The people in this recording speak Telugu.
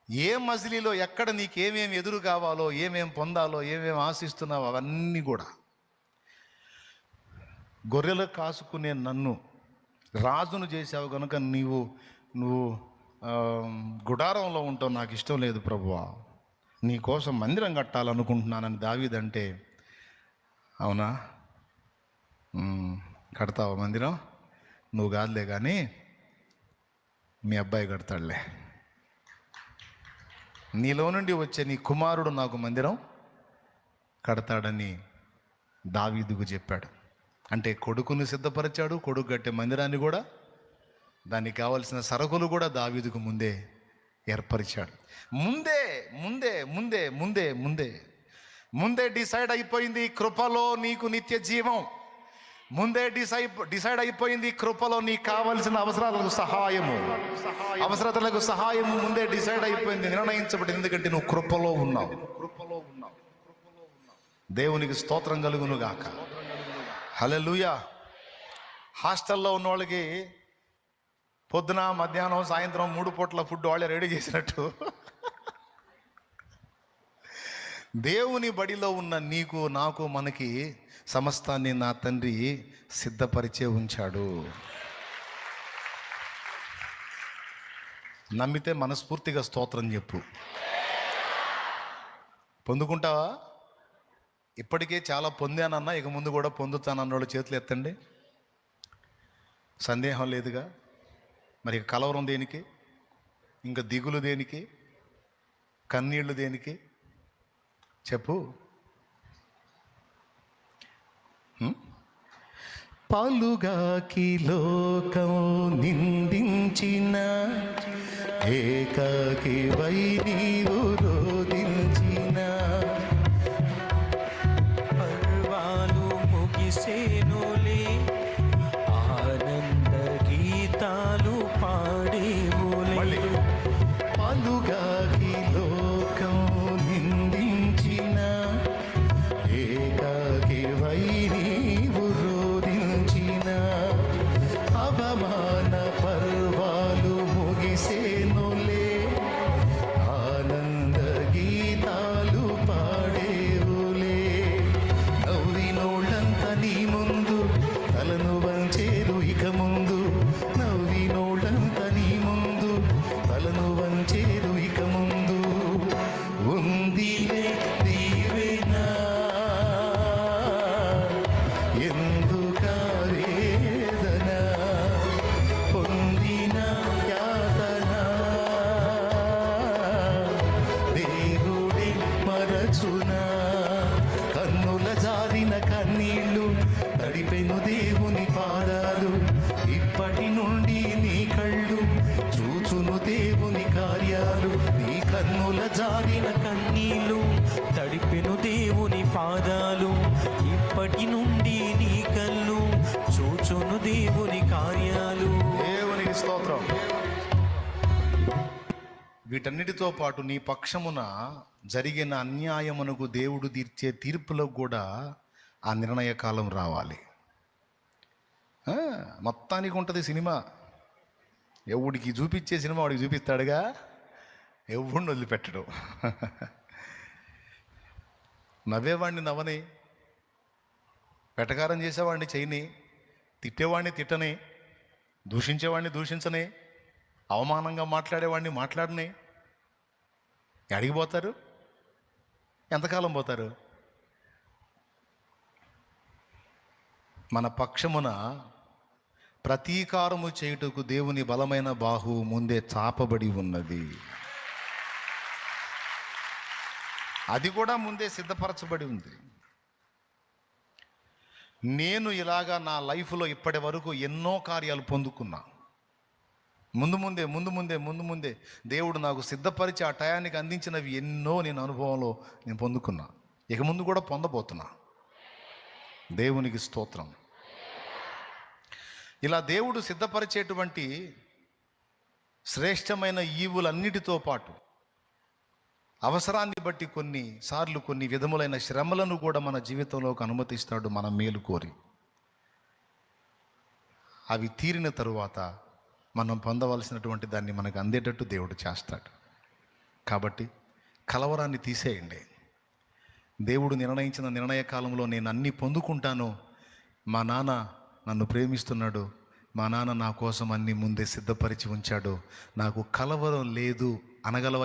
ఏ మజిలీలో ఎక్కడ నీకేమేమి ఎదురు కావాలో, ఏమేం పొందాలో, ఏమేమి ఆశిస్తున్నావో అవన్నీ కూడా గొర్రెలు కాసుకునే నన్ను రాజును చేసావు కనుక నువ్వు గుడారంలో ఉంటావు, నాకు ఇష్టం లేదు ప్రభువా, నీ కోసం మందిరం కట్టాలనుకుంటున్నానని దావీదంటే, అవునా కడతావా మందిరం? నువ్వు కాదులే కానీ మీ అబ్బాయి కడతాడులే, నీలో నుండి వచ్చే నీ కుమారుడు నాకు మందిరం కడతాడని దావీదుకు చెప్పాడు. అంటే కొడుకుని సిద్ధపరిచాడు, కొడుకు కట్టే మందిరాన్ని కూడా, దానికి కావలసిన సరుకులు కూడా దావీదుకు ముందే ఏర్పరిచాడు. ముందే ముందే ముందే ముందే ముందే ముందే డిసైడ్ అయిపోయింది కృపలో నీకు నిత్య జీవం. ముందే డిసైడ్ అయిపోయింది కృపలో నీకు కావలసిన అవసరాలకు సహాయము ముందే డిసైడ్ అయిపోయింది, నిర్ణయించబడింది. ఎందుకంటే నువ్వు కృపలో ఉన్నావు. దేవునికి స్తోత్రం కలుగును గాక. హల్లెలూయా. హాస్టల్లో ఉన్న వాళ్ళకి పొద్దున, మధ్యాహ్నం, సాయంత్రం 3 పూట్ల ఫుడ్ వాళ్ళే రెడీ చేసినట్టు దేవుని బడిలో ఉన్న నీకు, నాకు, మనకి సమస్తాన్ని నా తండ్రి సిద్ధపరిచే ఉంచాడు. నమ్మితే మనస్ఫూర్తిగా స్తోత్రం చెప్పు. పొందుకుంటావా? ఇప్పటికే చాలా పొందానన్నా, ఇక ముందు కూడా పొందుతానన్నోళ్ళు చేతులు ఎత్తండి. సందేహం లేదుగా. మరి కలవరం దేనికి? ఇంకా దిగులు దేనికి? కన్నీళ్లు దేనికి? చెప్పు. పాలుగాకి లోకం నిందించిన ఏకాకి వై నీవు రోదించిన, పర్వాలు ముగిసేనులే, ఆనంద గీతాలు పాడేవులే. పాలుగాకి లోకం నిందించిన ఏకాకి వై నీవు రోదించిన, అవమాన పర్వాలు ముగిసేనులే, ఆనంద గీతాలు పాడేవులే. నవ్వినోళ్ళంత నీ ముందు తలను వంచేరు ఇక ముందు, నవ్వినోళ్ళంత నీ ముందు తలను వంచేరు ఇక ముందు. ఉందిలే దీవెనా ఎందుక వేదన, పొందిన యాతన దేవుడే మరచునా. కన్నుల జారిన కన్నీళ్ళు తడిపెను దేవుని పాదాలు, ఇప్పటి నుండి నీ కళ్ళు చూచును దేవుని కార్యాలు. నీ కన్నుల జారిన కన్నీళ్ళు తడిపెను దేవుని పాదాలు, ఇప్పటి నుండి నీ కళ్ళు చూచును దేవుని కార్యాలు. దేవునికి స్తోత్రం. వీటన్నిటితో పాటు నీ పక్షమున జరిగిన అన్యాయమునకు దేవుడు తీర్చే తీర్పులకు కూడా ఆ నిర్ణయ కాలం రావాలి. మొత్తానికి ఉంటుంది సినిమా. ఎవడికి చూపించే సినిమా వాడికి చూపిస్తాడుగా, ఎవడిని వదిలిపెట్టడు. నవ్వేవాడిని నవ్వని, వెటకారం చేసేవాడిని చేయని, తిట్టేవాడిని తిట్టని, దూషించేవాడిని దూషించని, అవమానంగా మాట్లాడేవాడిని మాట్లాడని. ఎడికి పోతారు? ఎంతకాలం పోతారు? మన పక్షమున ప్రతీకారము చేయుటకు దేవుని బలమైన బాహు ముందే చాపబడి ఉన్నది. అది కూడా ముందే సిద్ధపరచబడి ఉంది. నేను ఇలాగా నా లైఫ్లో ఇప్పటి వరకు ఎన్నో కార్యాలు పొందుకున్నా. ముందు ముందే దేవుడు నాకు సిద్ధపరిచి ఆ టయానికి అందించినవి ఎన్నో నేను అనుభవంలో నేను పొందుకున్నా. ఇక ముందు కూడా పొందబోతున్నా. దేవునికి స్తోత్రం. ఇలా దేవుడు సిద్ధపరిచేటువంటి శ్రేష్టమైన ఈవులన్నిటితో పాటు అవసరాన్ని బట్టి కొన్నిసార్లు కొన్ని విధములైన శ్రమలను కూడా మన జీవితంలోకి అనుమతిస్తాడు, మన మేలు కోరి. అవి తీరిన తరువాత మనం పొందవలసినటువంటి దాన్ని మనకు అందేటట్టు దేవుడు చేస్తాడు. కాబట్టి కలవరాన్ని తీసేయండి. దేవుడు నిర్ణయించిన నిర్ణయ కాలంలో నేను అన్నీ పొందుకుంటాను, మా నాన్న నన్ను ప్రేమిస్తున్నాడు, మా నాన్న నా కోసం అన్నీ ముందే సిద్ధపరిచి ఉంచాడు, నాకు కలవరం లేదు అనగలవ.